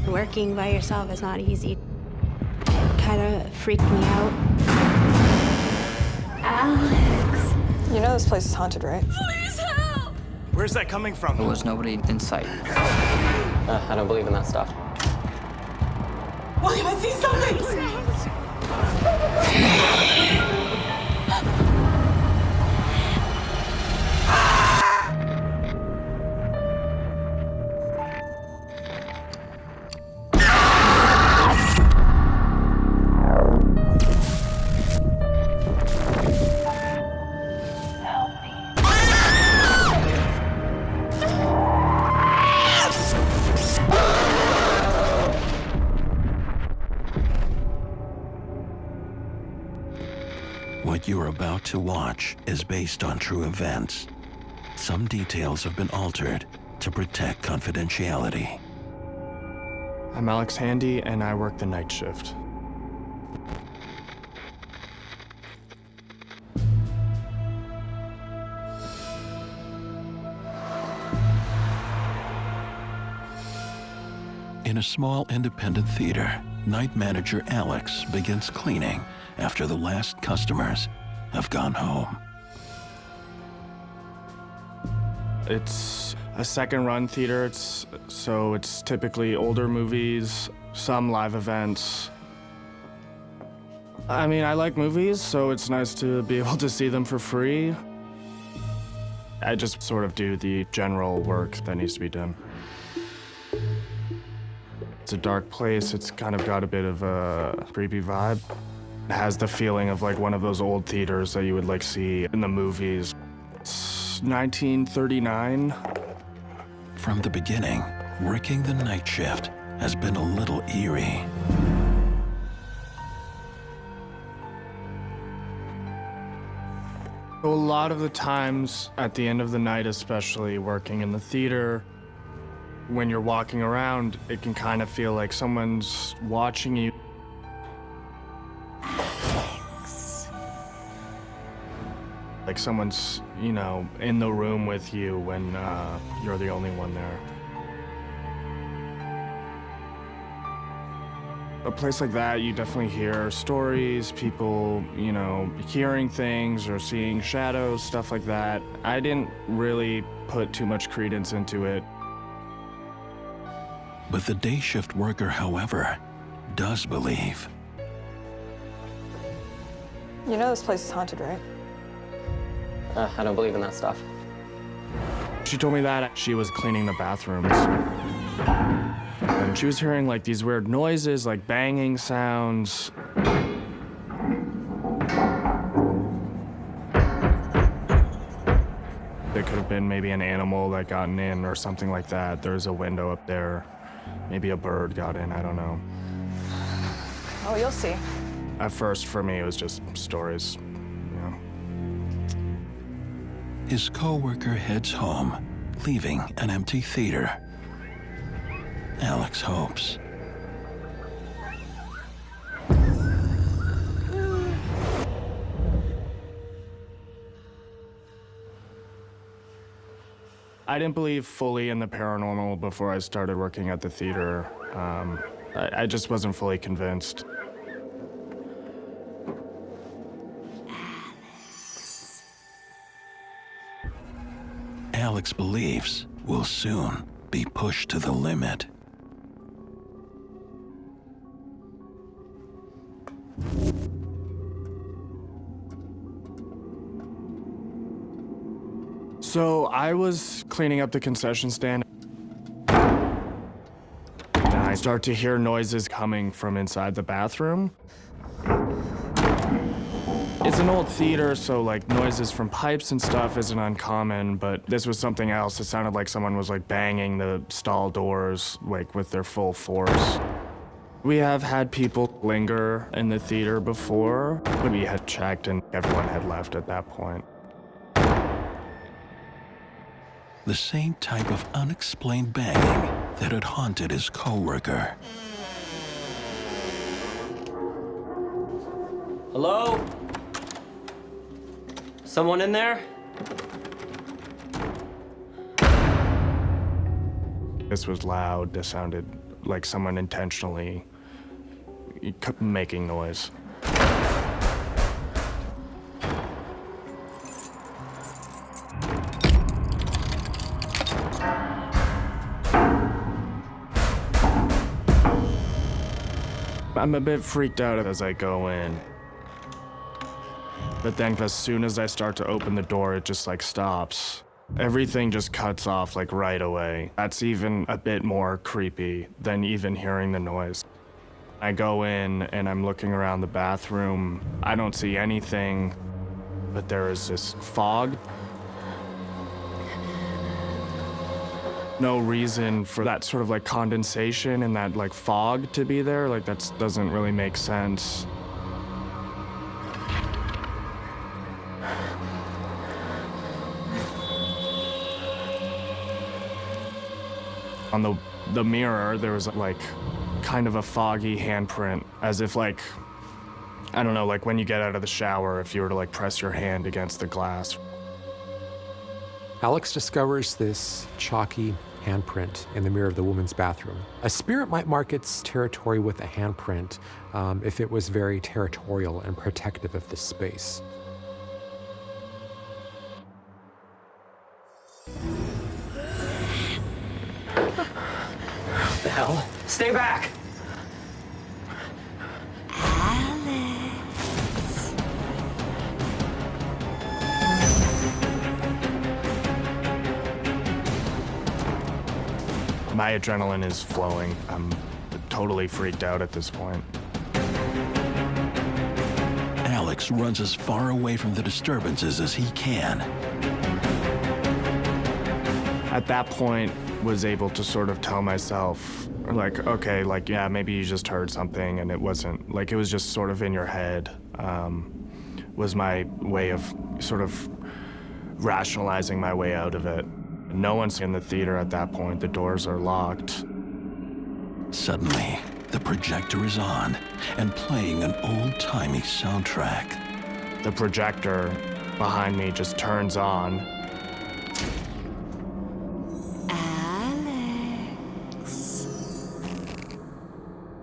Working by yourself is not easy. Kind of freaked me out. Alex. You know this place is haunted, right? Please help! Where's that coming from? There was nobody in sight. I don't believe in that stuff. William, I see something! What you're about to watch is based on true events. Some details have been altered to protect confidentiality. I'm Alex Handy, and I work the night shift. In a small independent theater, night manager Alex begins cleaning after the last customers have gone home. It's a second-run theater, so it's typically older movies, some live events. I mean, I like movies, so it's nice to be able to see them for free. I just sort of do the general work that needs to be done. It's a dark place. It's kind of got a bit of a creepy vibe. It has the feeling of like one of those old theaters that you would like see in the movies. It's 1939. From the beginning, working the night shift has been a little eerie. A lot of the times, at the end of the night especially, working in the theater, when you're walking around, it can kind of feel like someone's watching you. Like someone's, you know, in the room with you when you're the only one there. A place like that, you definitely hear stories, people, you know, hearing things or seeing shadows, stuff like that. I didn't really put too much credence into it. But the day shift worker, however, does believe. You know this place is haunted, right? I don't believe in that stuff. She told me that she was cleaning the bathrooms. And she was hearing like these weird noises, like banging sounds. It could have been maybe an animal that gotten in or something like that. There's a window up there. Maybe a bird got in, I don't know. Oh, you'll see. At first, for me, it was just stories, you know. His co-worker heads home, leaving an empty theater. Alex hopes. I didn't believe fully in the paranormal before I started working at the theater. I just wasn't fully convinced. Alex believes will soon be pushed to the limit. So I was cleaning up the concession stand. And I start to hear noises coming from inside the bathroom. It's an old theater, so like noises from pipes and stuff isn't uncommon, but this was something else. It sounded like someone was like banging the stall doors like with their full force. We have had people linger in the theater before, but we had checked and everyone had left at that point. The same type of unexplained banging that had haunted his co-worker. Hello? Someone in there? This was loud. This sounded like someone intentionally making noise. I'm a bit freaked out as I go in. But then as soon as I start to open the door, it just like stops. Everything just cuts off like right away. That's even a bit more creepy than even hearing the noise. I go in and I'm looking around the bathroom. I don't see anything, but there is this fog. No reason for that sort of like condensation and that like fog to be there. Like that doesn't really make sense. On the mirror, there was like kind of a foggy handprint, as if like, I don't know, like when you get out of the shower, if you were to like press your hand against the glass. Alex discovers this chalky handprint in the mirror of the woman's bathroom. A spirit might mark its territory with a handprint if it was very territorial and protective of the space. The hell? Stay back! My adrenaline is flowing. I'm totally freaked out at this point. Alex runs as far away from the disturbances as he can. At that point, was able to sort of tell myself, like, okay, like, yeah, maybe you just heard something and it wasn't, like, it was just sort of in your head, was my way of sort of rationalizing my way out of it. No one's in the theater at that point. The doors are locked. Suddenly, the projector is on and playing an old-timey soundtrack. The projector behind me just turns on.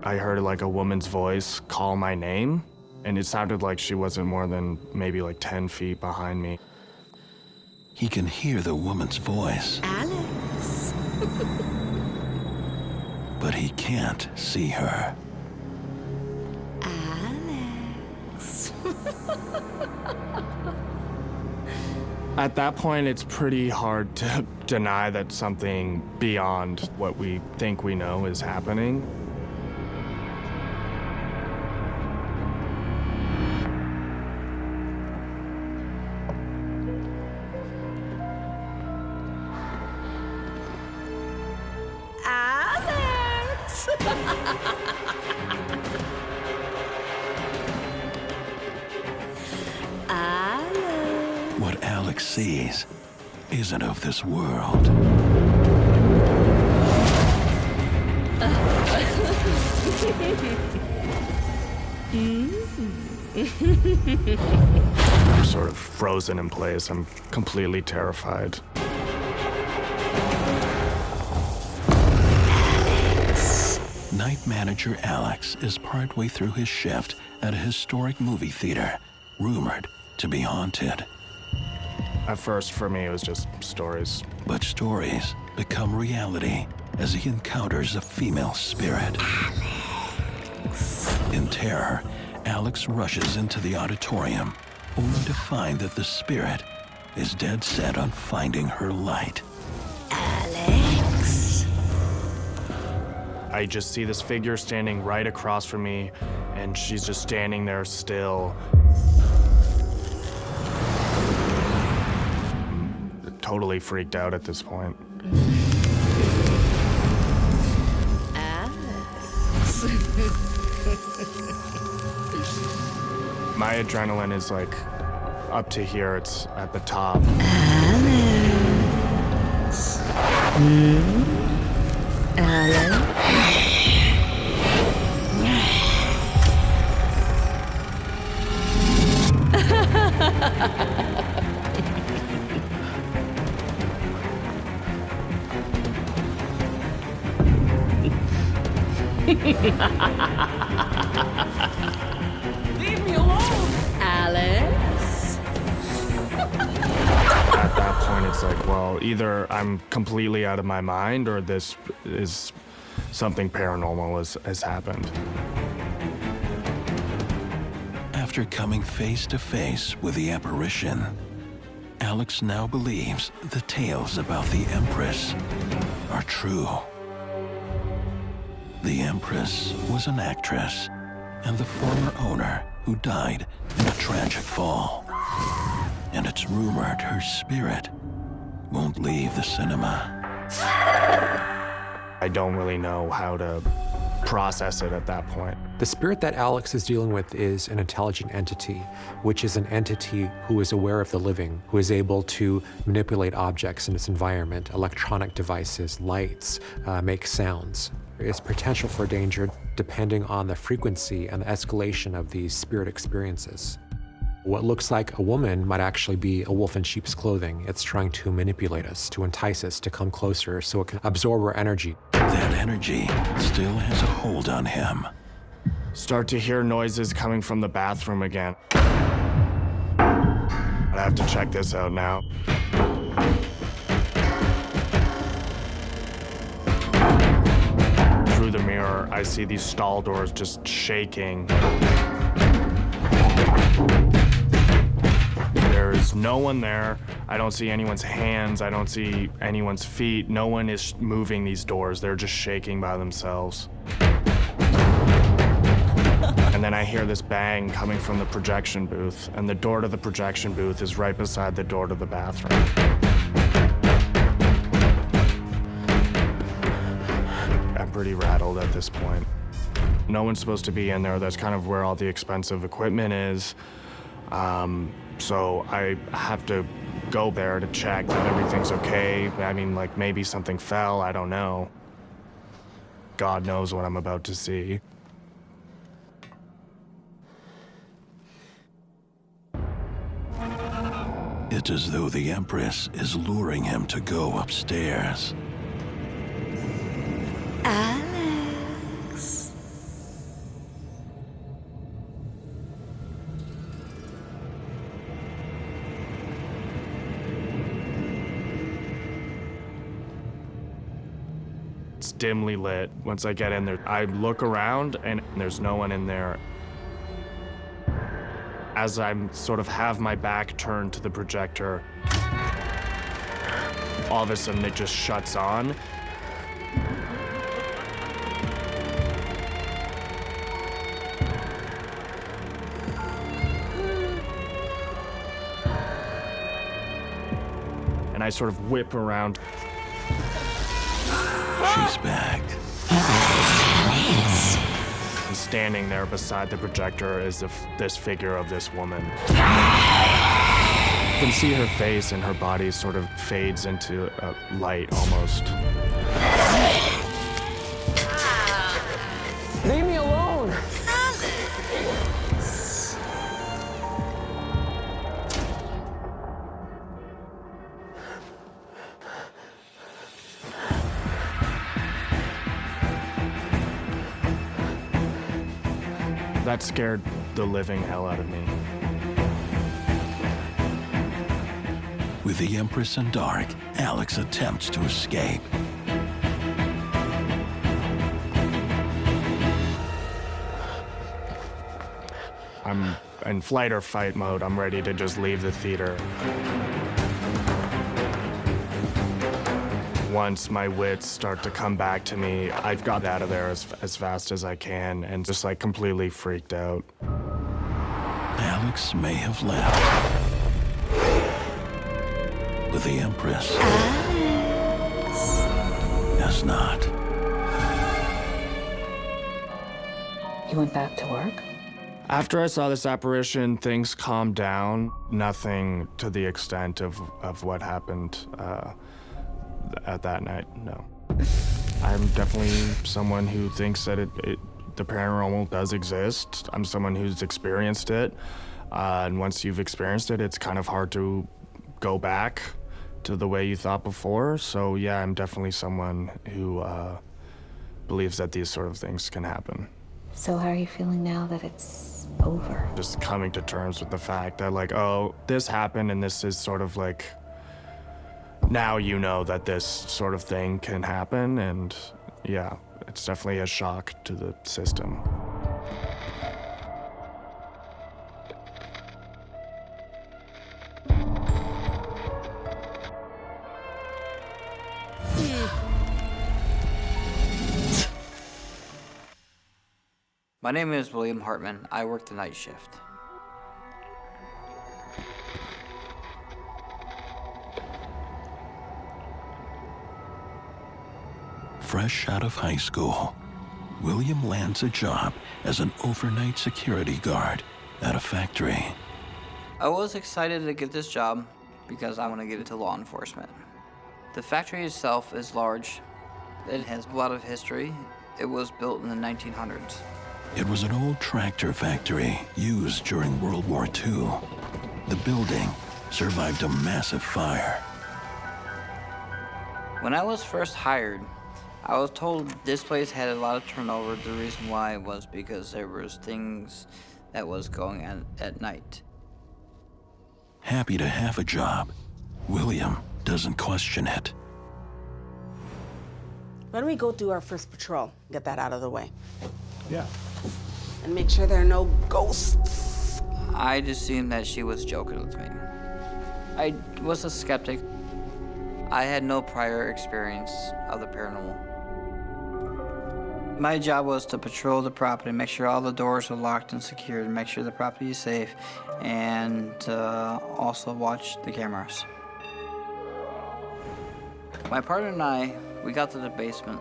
I heard like a woman's voice call my name, and it sounded like she wasn't more than maybe like 10 feet behind me. He can hear the woman's voice. Alex. But he can't see her. Alex. At that point, it's pretty hard to deny that something beyond what we think we know is happening. Alex. Alex. What Alex sees isn't of this world. I'm sort of frozen in place. I'm completely terrified. Night manager Alex is partway through his shift at a historic movie theater, rumored to be haunted. At first, for me, it was just stories. But stories become reality as he encounters a female spirit. In terror, Alex rushes into the auditorium, only to find that the spirit is dead set on finding her light. Alex. I just see this figure standing right across from me, and she's just standing there still. I'm totally freaked out at this point. Alex. My adrenaline is like up to here, it's at the top. Alex. Alex. Leave me alone! Alice? At that point, it's like, well, either I'm completely out of my mind or this is something paranormal has happened. After coming face to face with the apparition, Alex now believes the tales about the Empress are true. The Empress was an actress and the former owner who died in a tragic fall. And it's rumored her spirit won't leave the cinema. I don't really know how to process it at that point. The spirit that Alex is dealing with is an intelligent entity, which is an entity who is aware of the living, who is able to manipulate objects in its environment, electronic devices, lights, make sounds. There's potential for danger depending on the frequency and the escalation of these spirit experiences. What looks like a woman might actually be a wolf in sheep's clothing. It's trying to manipulate us, to entice us to come closer so it can absorb our energy. That energy still has a hold on him. Start to hear noises coming from the bathroom again. I'd have to check this out now. Through the mirror, I see these stall doors just shaking. There's no one there. I don't see anyone's hands. I don't see anyone's feet. No one is moving these doors. They're just shaking by themselves. And then I hear this bang coming from the projection booth, and the door to the projection booth is right beside the door to the bathroom. I'm pretty rattled at this point. No one's supposed to be in there. That's kind of where all the expensive equipment is. So I have to go there to check that everything's okay. I mean, like, maybe something fell, I don't know. God knows what I'm about to see. It's as though the Empress is luring him to go upstairs. Alex. It's dimly lit. Once I get in there, I look around and there's no one in there. As I'm sort of have my back turned to the projector, all of a sudden it just shuts on. And I sort of whip around. She's back. And standing there beside the projector is this figure of this woman. You can see her face and her body sort of fades into a light almost. Leave me alone! That scared the living hell out of me. With the Empress in dark, Alex attempts to escape. I'm in flight or fight mode. I'm ready to just leave the theater. Once my wits start to come back to me, I've got out of there as fast as I can and just like completely freaked out. Alex may have left, but the Empress has not. You went back to work? After I saw this apparition, things calmed down. Nothing to the extent of what happened at that night, no. I'm definitely someone who thinks that the paranormal does exist. I'm someone who's experienced it. And once you've experienced it, it's kind of hard to go back to the way you thought before. So yeah, I'm definitely someone who believes that these sort of things can happen. So how are you feeling now that it's over? Just coming to terms with the fact that, like, oh, this happened, and this is sort of like, now you know that this sort of thing can happen, and yeah, it's definitely a shock to the system. My name is William Hartman. I work the night shift. Fresh out of high school, William lands a job as an overnight security guard at a factory. I was excited to get this job because I want to get into law enforcement. The factory itself is large. It has a lot of history. It was built in the 1900s. It was an old tractor factory used during World War II. The building survived a massive fire. When I was first hired, I was told this place had a lot of turnover. The reason why was because there was things that was going on at night. Happy to have a job, William doesn't question it. Why don't we go do our first patrol, get that out of the way, Yeah. and make sure there are no ghosts. I just assumed that she was joking with me. I was a skeptic. I had no prior experience of the paranormal. My job was to patrol the property, make sure all the doors were locked and secured, make sure the property is safe, and also watch the cameras. My partner and I, we got to the basement.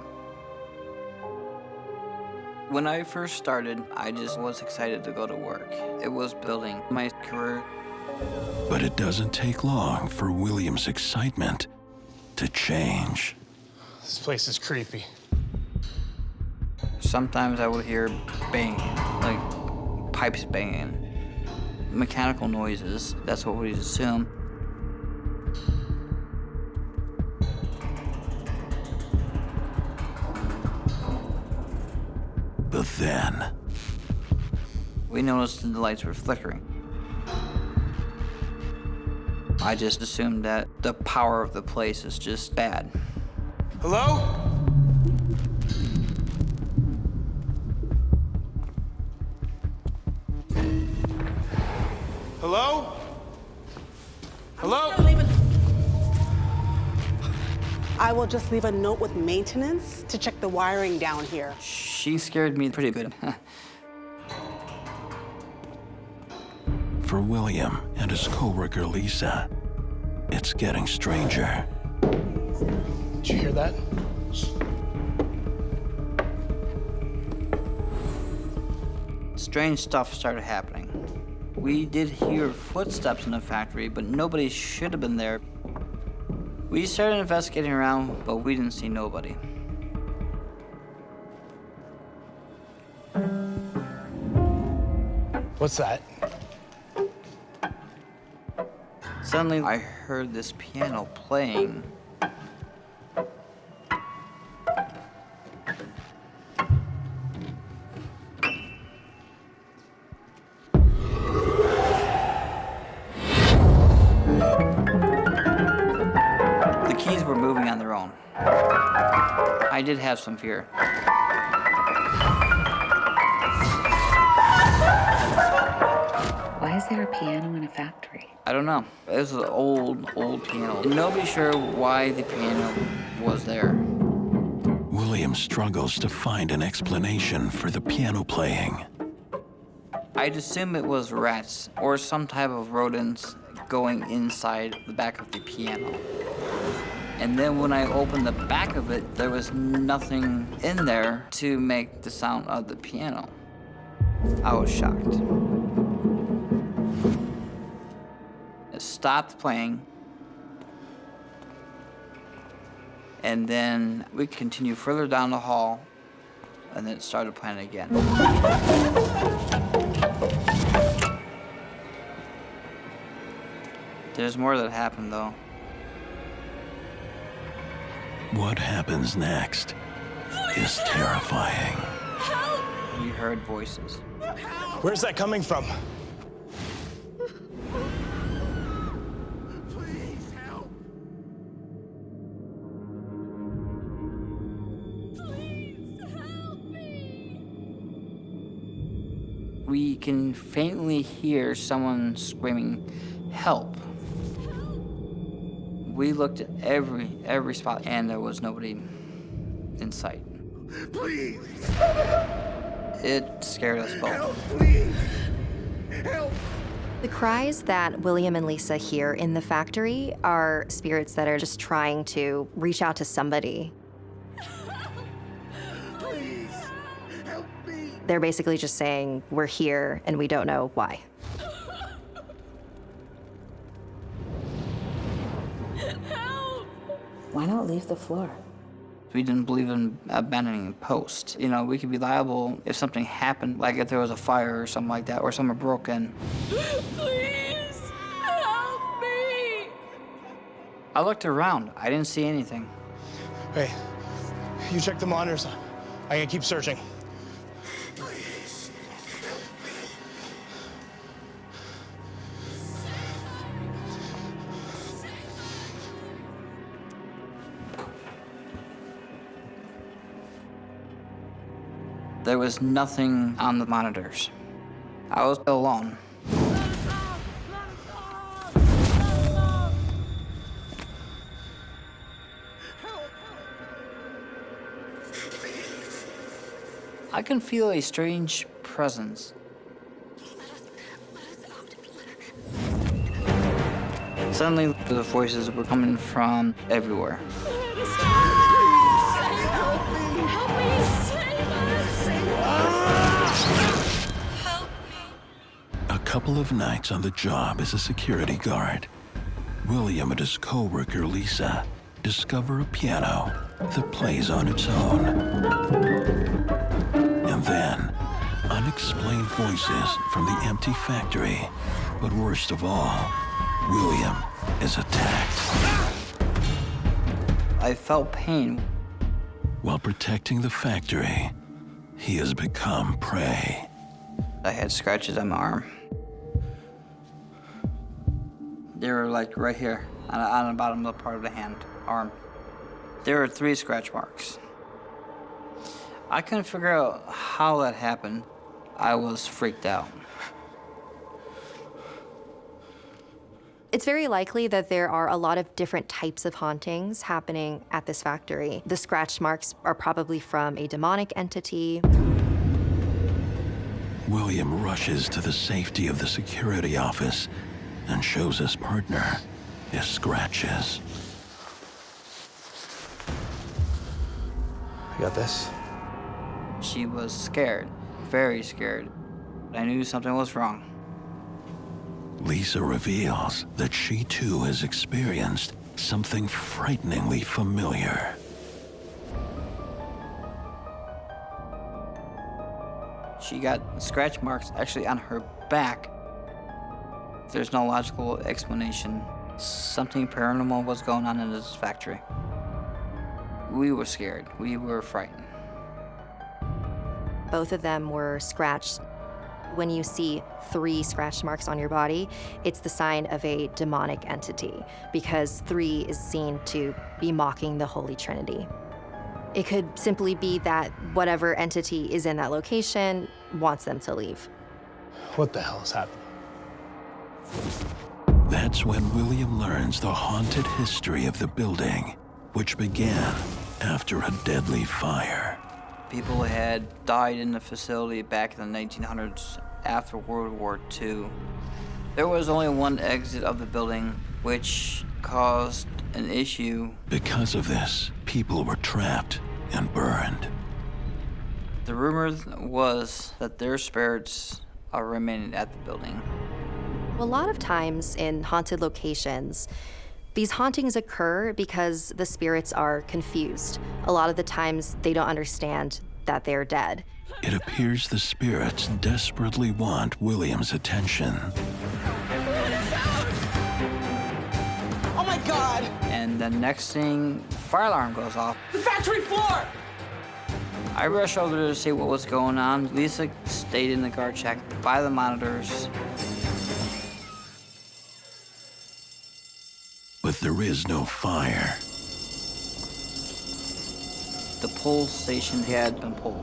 When I first started, I just was excited to go to work. It was building my career. But it doesn't take long for William's excitement to change. This place is creepy. Sometimes I would hear banging, like pipes banging, mechanical noises. That's what we assume. But then, We noticed that the lights were flickering. I just assumed that the power of the place is just bad. Hello? Hello? Hello? I will just leave a note with maintenance to check the wiring down here. She scared me pretty good. for William and his co-worker Lisa, it's getting stranger. Did you hear that? Strange stuff started happening. We did hear footsteps in the factory, but nobody should have been there. We started investigating around, but we didn't see nobody. What's that? Suddenly, I heard this piano playing. The keys were moving on their own. I did have some fear. Why is there a piano in a factory? I don't know. It was an old piano. Nobody's sure why the piano was there. William struggles to find an explanation for the piano playing. I'd assume it was rats or some type of rodents going inside the back of the piano. And then when I opened the back of it, there was nothing in there to make the sound of the piano. I was shocked. It stopped playing. And then we continued further down the hall, and then it started playing again. There's more that happened, though. What happens next is terrifying. We heard voices. Where's that coming from? We can faintly hear someone screaming, "Help!" We looked at every spot, and there was nobody in sight. Please! It scared us both. Help, please! Help! The cries that William and Lisa hear in the factory are spirits that are just trying to reach out to somebody. Please! Help me! They're basically just saying, we're here and we don't know why. Why not leave the floor? We didn't believe in abandoning a post. You know, we could be liable if something happened, like if there was a fire or something like that, or someone broke in. Please, help me! I looked around. I didn't see anything. Hey, you check the monitors. I can keep searching. There was nothing on the monitors. I was alone. I can feel a strange presence. Suddenly, the voices were coming from everywhere. A couple of nights on the job as a security guard, William and his co-worker Lisa discover a piano that plays on its own. And then, unexplained voices from the empty factory. But worst of all, William is attacked. I felt pain. While protecting the factory, he has become prey. I had scratches on my arm. They were like right here, on the bottom of the part of the hand, arm. There were 3 scratch marks. I couldn't figure out how that happened. I was freaked out. It's very likely that there are a lot of different types of hauntings happening at this factory. The scratch marks are probably from a demonic entity. William rushes to the safety of the security office and shows his partner his scratches. I got this. She was scared, very scared. I knew something was wrong. Lisa reveals that she too has experienced something frighteningly familiar. She got scratch marks actually on her back. There's no logical explanation. Something paranormal was going on in this factory. We were scared. We were frightened. Both of them were scratched. When you see 3 scratch marks on your body, it's the sign of a demonic entity, because 3 is seen to be mocking the Holy Trinity. It could simply be that whatever entity is in that location wants them to leave. What the hell is happening? That's when William learns the haunted history of the building, which began after a deadly fire. People had died in the facility back in the 1900s after World War II. There was only one exit of the building, which caused an issue. Because of this, people were trapped and burned. The rumor was that their spirits are remaining at the building. A lot of times in haunted locations, these hauntings occur because the spirits are confused. A lot of the times, they don't understand that they're dead. It appears the spirits desperately want William's attention. Oh my God! And the next thing, the fire alarm goes off. The factory floor! I rushed over to see what was going on. Lisa stayed in the guard shack by the monitors. But there is no fire. The pull station had been pulled.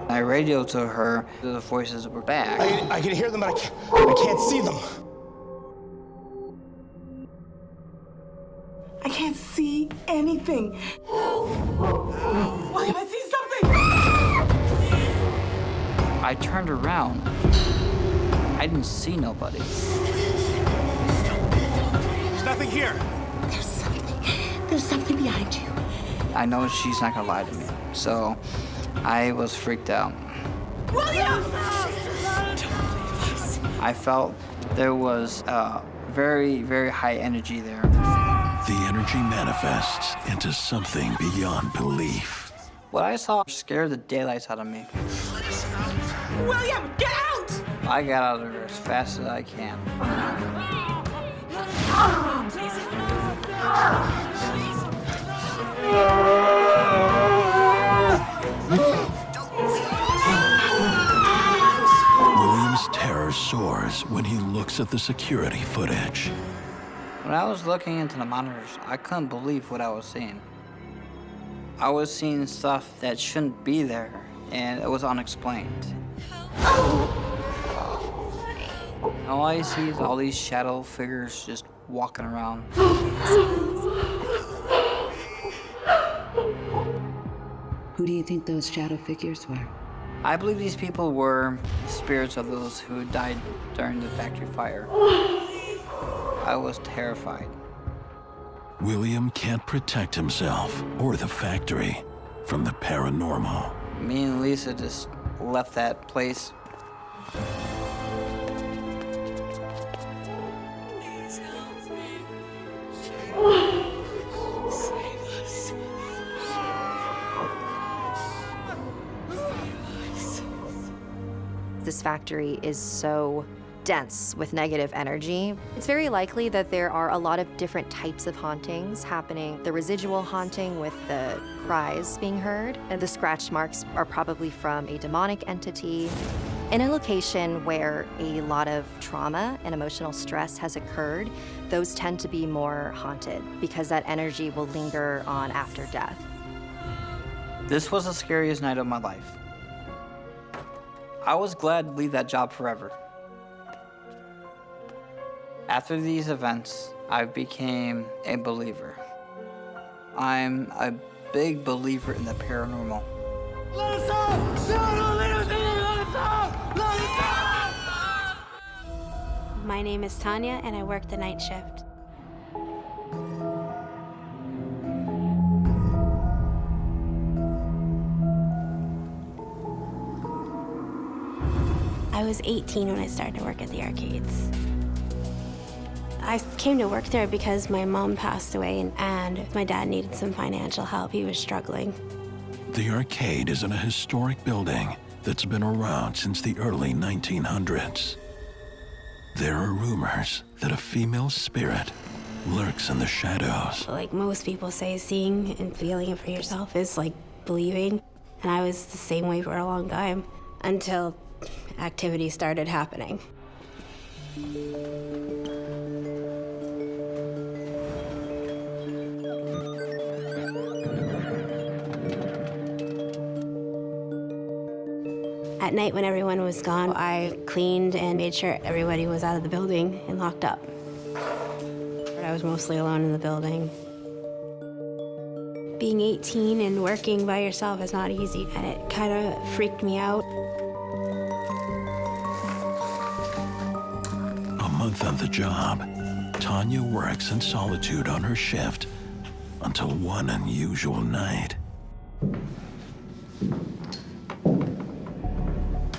I radioed to her. The voices were back. I can hear them, but I can't see them. I can't see anything. William, I see something! I turned around. I didn't see nobody. There's nothing here. There's something behind you. I know she's not gonna lie to me, so I was freaked out. William! I felt there was very, very high energy there. The energy manifests into something beyond belief. What I saw scared the daylights out of me. William, get out! I got out of there as fast as I can. William's terror soars when he looks at the security footage. When I was looking into the monitors, I couldn't believe what I was seeing. I was seeing stuff that shouldn't be there, and it was unexplained. All I see is all these shadow figures just walking around. Who do you think those shadow figures were? I believe these people were spirits of those who died during the factory fire. I was terrified. William can't protect himself or the factory from the paranormal. Me and Lisa just left that place. This factory is so dense with negative energy. It's very likely that there are a lot of different types of hauntings happening. The residual haunting with the cries being heard, and the scratch marks are probably from a demonic entity. In a location where a lot of trauma and emotional stress has occurred, those tend to be more haunted because that energy will linger on after death. This was the scariest night of my life. I was glad to leave that job forever. After these events, I became a believer. I'm a big believer in the paranormal. Let us out! No, let us out! Let us out! My name is Tanya, and I work the night shift. I was 18 when I started to work at the arcades. I came to work there because my mom passed away and my dad needed some financial help. He was struggling. The arcade is in a historic building that's been around since the early 1900s. There are rumors that a female spirit lurks in the shadows. Like most people say, seeing and feeling it for yourself is like believing. And I was the same way for a long time until activity started happening. At night when everyone was gone, I cleaned and made sure everybody was out of the building and locked up. I was mostly alone in the building. Being 18 and working by yourself is not easy, and it kind of freaked me out. A month on the job, Tanya works in solitude on her shift until one unusual night.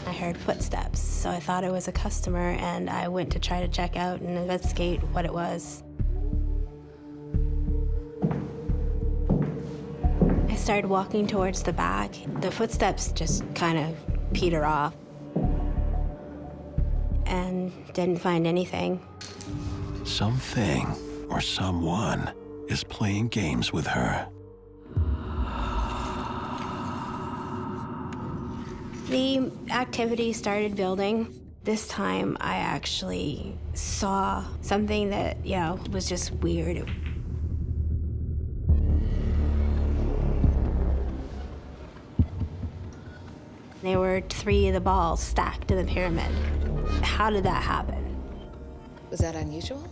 I heard footsteps, so I thought it was a customer, and I went to try to check out and investigate what it was. I started walking towards the back. The footsteps just kind of peter off. and didn't find anything. Something or someone is playing games with her. The activity started building. This time I actually saw something that, was just weird. There were 3 of the balls stacked in the pyramid. How did that happen? Was that unusual?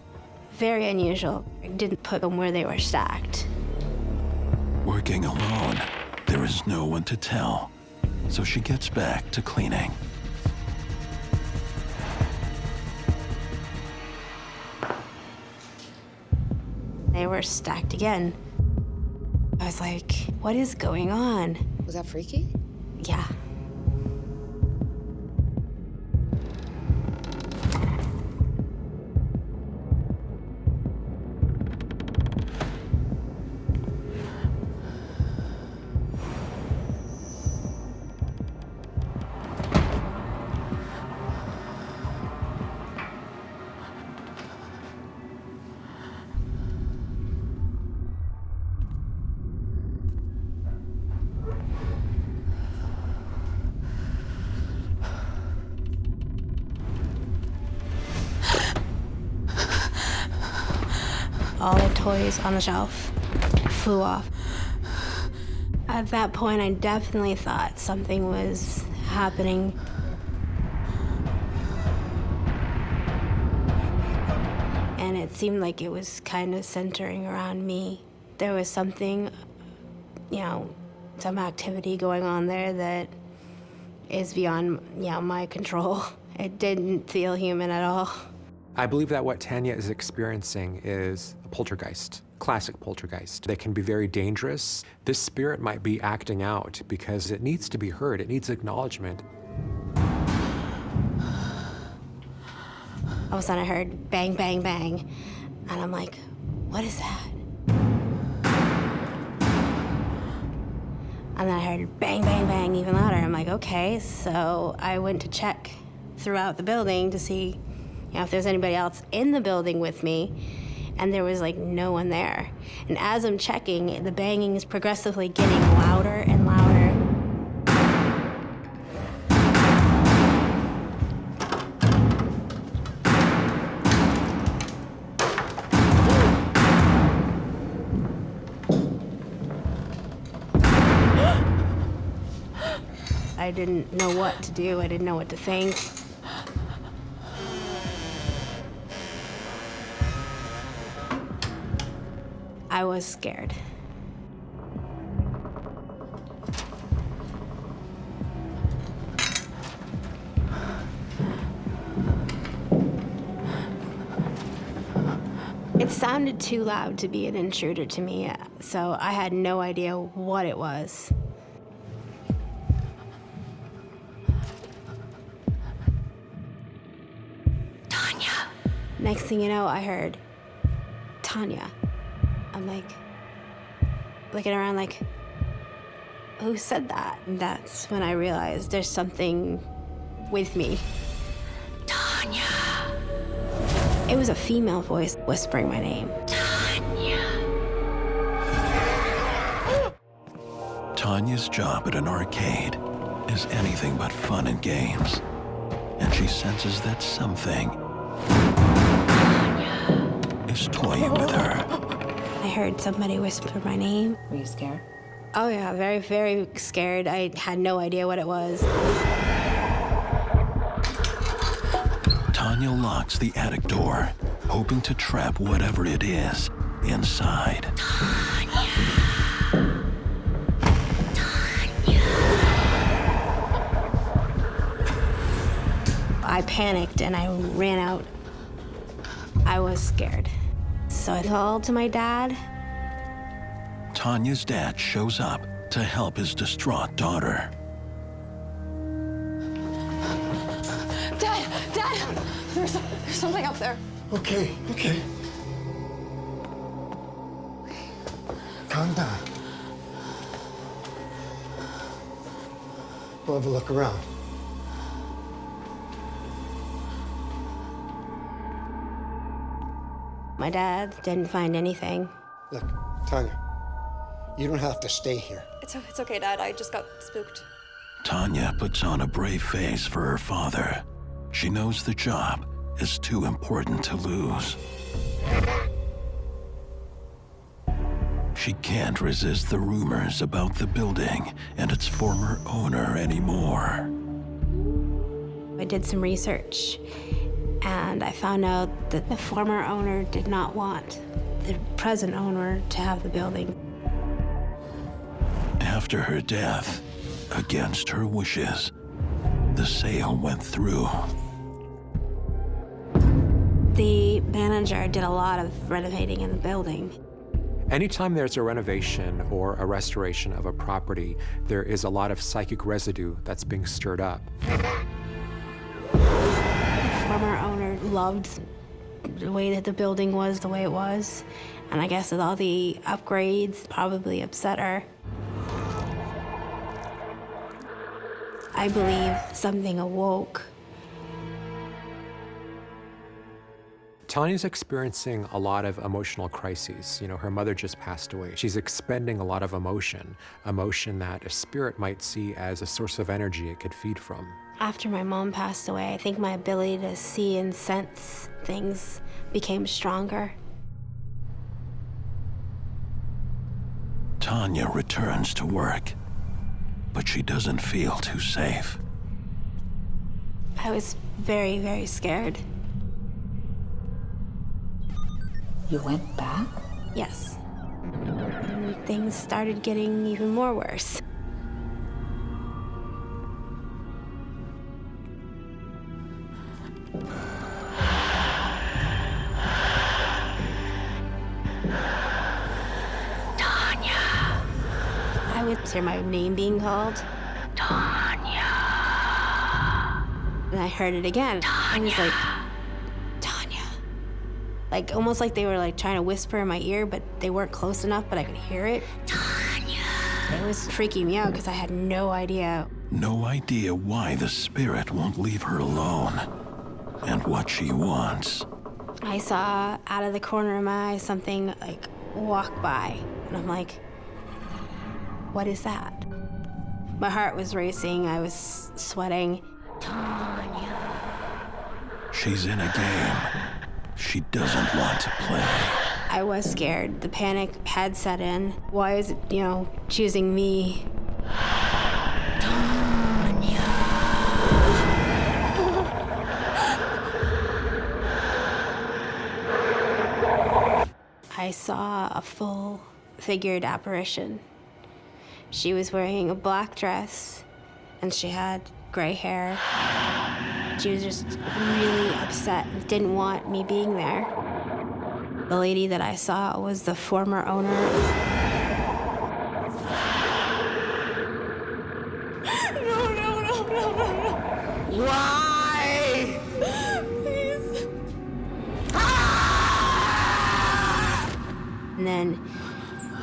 Very unusual. I didn't put them where they were stacked. Working alone, there is no one to tell, so she gets back to cleaning. They were stacked again. I was like, what is going on? Was that freaky? Yeah. All the toys on the shelf flew off. At that point, I definitely thought something was happening. And it seemed like it was kind of centering around me. There was something, some activity going on there that is beyond, my control. It didn't feel human at all. I believe that what Tanya is experiencing is a poltergeist, classic poltergeist. They can be very dangerous. This spirit might be acting out because it needs to be heard. It needs acknowledgement. All of a sudden I heard bang, bang, bang. And I'm like, what is that? And then I heard bang, bang, bang even louder. I'm like, okay. So I went to check throughout the building to see if there's anybody else in the building with me, and there was no one there. And as I'm checking, the banging is progressively getting louder and louder. I didn't know what to do. I didn't know what to think. I was scared. It sounded too loud to be an intruder to me, so I had no idea what it was. Tanya. Next thing you know, I heard Tanya. I'm looking around who said that? And that's when I realized there's something with me. Tanya. It was a female voice whispering my name. Tanya. Tanya's job at an arcade is anything but fun and games, and she senses that something is toying with her. I heard somebody whisper my name. Were you scared? Oh yeah, very, very scared. I had no idea what it was. Tanya locks the attic door, hoping to trap whatever it is inside. Tanya. I panicked and I ran out. I was scared. So I called to my dad. Tanya's dad shows up to help his distraught daughter. Dad! There's something up there. Okay. Calm down. We'll have a look around. My dad didn't find anything. Look, Tanya, you don't have to stay here. It's okay, Dad. I just got spooked. Tanya puts on a brave face for her father. She knows the job is too important to lose. She can't resist the rumors about the building and its former owner anymore. I did some research, and I found out that the former owner did not want the present owner to have the building. After her death, against her wishes, the sale went through. The manager did a lot of renovating in the building. Anytime there's a renovation or a restoration of a property, there is a lot of psychic residue that's being stirred up. The former owner loved the way that the building was the way it was, and I guess with all the upgrades probably upset her. I believe something awoke. Tanya's experiencing a lot of emotional crises. You know, her mother just passed away. She's expending a lot of emotion that a spirit might see as a source of energy it could feed from. After my mom passed away, I think my ability to see and sense things became stronger. Tanya returns to work, but she doesn't feel too safe. I was very, very scared. You went back? Yes. And things started getting even more worse. I would hear my name being called. Tanya. And I heard it again. I was like, Tanya. Like, almost like they were like trying to whisper in my ear, but they weren't close enough, but I could hear it. Tanya. It was freaking me out because I had no idea. No idea why the spirit won't leave her alone and what she wants. I saw out of the corner of my eye something like walk by, and I'm like, what is that? My heart was racing, I was sweating. Tanya. She's in a game she doesn't want to play. I was scared. The panic had set in. Why is it, choosing me? Tanya. I saw a full-figured apparition. She was wearing a black dress, and she had gray hair. She was just really upset and didn't want me being there. The lady that I saw was the former owner. No. Why? Please. And then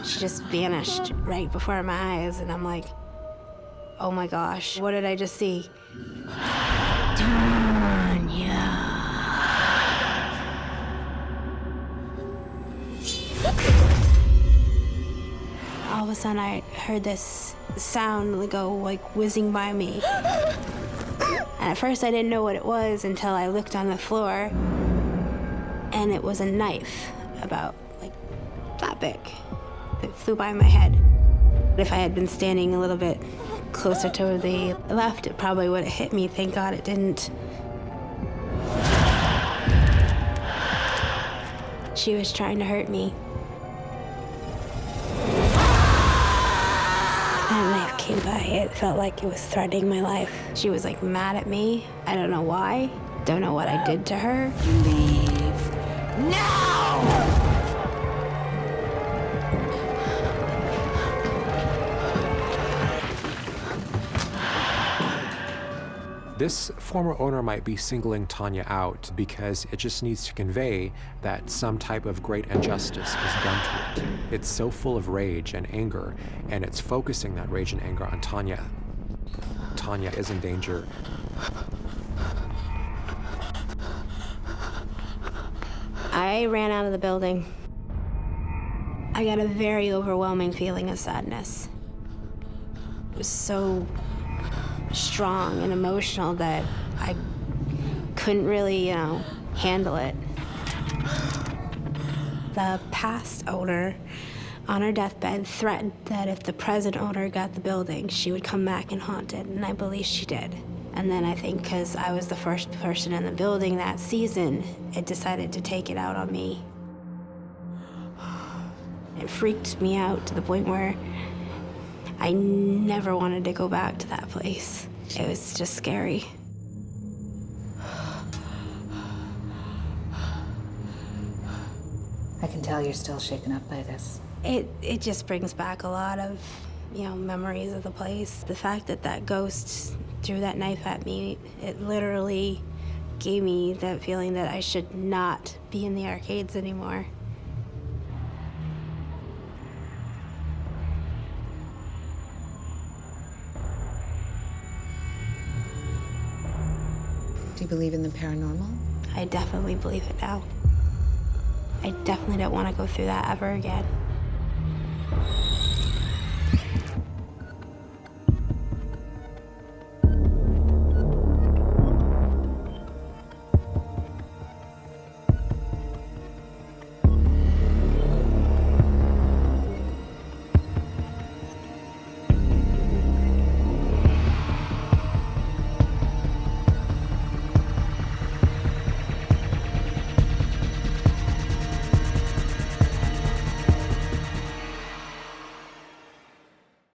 she just vanished right before my eyes, and I'm like, oh my gosh, what did I just see? Tanya. All of a sudden, I heard this sound go like whizzing by me. And at first, I didn't know what it was until I looked on the floor, and it was a knife about like that big. It flew by my head. If I had been standing a little bit closer to the left, it probably would have hit me. Thank God it didn't. She was trying to hurt me. And a knife came by. It felt like it was threatening my life. She was like mad at me. I don't know why. Don't know what I did to her. Leave. No! This former owner might be singling Tanya out because it just needs to convey that some type of great injustice was done to it. It's so full of rage and anger, and it's focusing that rage and anger on Tanya. Tanya is in danger. I ran out of the building. I got a very overwhelming feeling of sadness. It was so strong and emotional that I couldn't really, handle it. The past owner, on her deathbed, threatened that if the present owner got the building, she would come back and haunt it, and I believe she did. And then I think because I was the first person in the building that season, it decided to take it out on me. It freaked me out to the point where I never wanted to go back to that place. It was just scary. I can tell you're still shaken up by this. It just brings back a lot of, memories of the place. The fact that that ghost threw that knife at me, it literally gave me that feeling that I should not be in the arcades anymore. Do you believe in the paranormal? I definitely believe it now. I definitely don't want to go through that ever again.